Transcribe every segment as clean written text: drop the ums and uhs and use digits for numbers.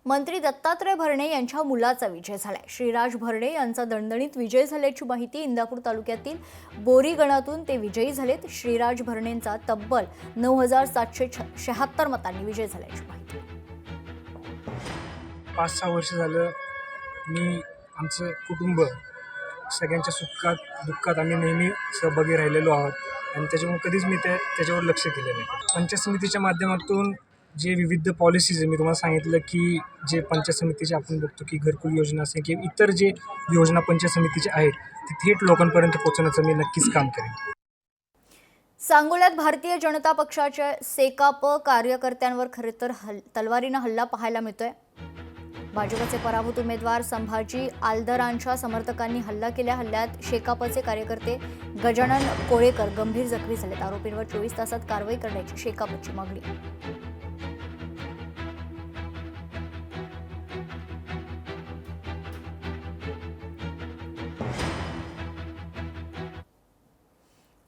मंत्री दत्तात्रय भरणे यांच्या मुलाचा विजय झालाय। श्रीराज भरणे यांचा दणदणीत विजय झाल्याची माहिती इंदापूर तालुक्यातील बोरी गणातून ते विजयी झालेत। श्रीराज भरणेंचा तब्बल 9776 मतांनी विजय झाल्याची माहिती। 5-6 वर्ष झालं मी आमचं कुटुंब सगळ्यांच्या सुखात दुःखात आम्ही नेहमी सहभागी राहिलेलो आहोत आणि त्याच्यामुळे कधीच मी त्याच्यावर लक्ष केलं नाही। पंचायत समितीच्या माध्यमातून जे विविध पॉलिसीज मी तुम्हाला सांगितलं की जे पंचायत समितीचे आपण बघतो की घरकुल योजना असेल किंवा इतर जे योजना पंचायत समितीच्या आहेत ते थेट लोकांपर्यंत पोहोचवण्याचं मी नक्कीच काम करेन। सांगोल्यात भारतीय जनता पक्षाच्या सेकाप कार्यकर्त्यांवर खरे तर तलवारीनं हल्ला पाहायला मिळतोय। भाजपचे पराभूत उमेदवार संभाजी आलदरांच्या समर्थकांनी हल्ला केल्या। हल्ल्यात शेकापचे कार्यकर्ते गजानन कोळेकर गंभीर जखमी झालेत। आरोपींवर 24 तासात कारवाई करण्याची शेकापची मागणी।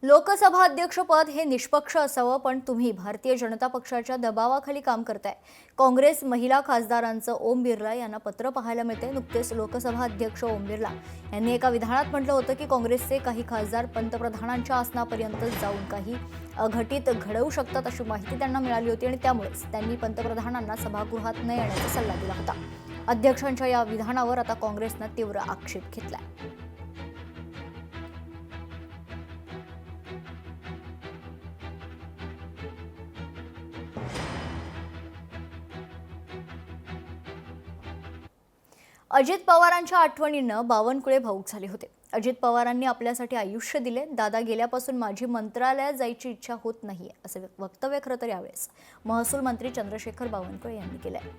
लोकसभा अध्यक्षपद हे निष्पक्ष असावं, पण तुम्ही भारतीय जनता पक्षाच्या दबावाखाली काम करताय। काँग्रेस महिला खासदारांचं ओम बिर्ला यांना पत्र पाहायला मिळते। नुकतेच लोकसभा अध्यक्ष ओम बिर्ला यांनी एका विधानात म्हटलं होतं की काँग्रेसचे काही खासदार पंतप्रधानांच्या आसनापर्यंत जाऊन काही अघटित घडवू शकतात अशी माहिती त्यांना मिळाली होती आणि त्यामुळेच त्यांनी पंतप्रधानांना सभागृहात न येण्याचा सल्ला दिला होता। अध्यक्षांच्या या विधानावर आता काँग्रेसनं तीव्र आक्षेप घेतलाय। अजित पवारांच्या आठवणीनं बावनकुळे भावूक झाले होते। अजित पवारांनी आपल्यासाठी आयुष्य दिले। दादा गेल्यापासून माझी मंत्रालयात जायची इच्छा होत नाहीये असे वक्तव्य खरं तर यावेळेस महसूल मंत्री चंद्रशेखर बावनकुळे यांनी केलंय।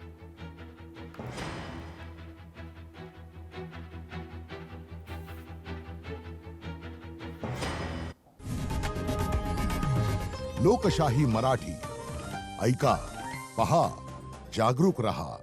लोकशाही मराठी ऐका, पहा, जागरूक रहा।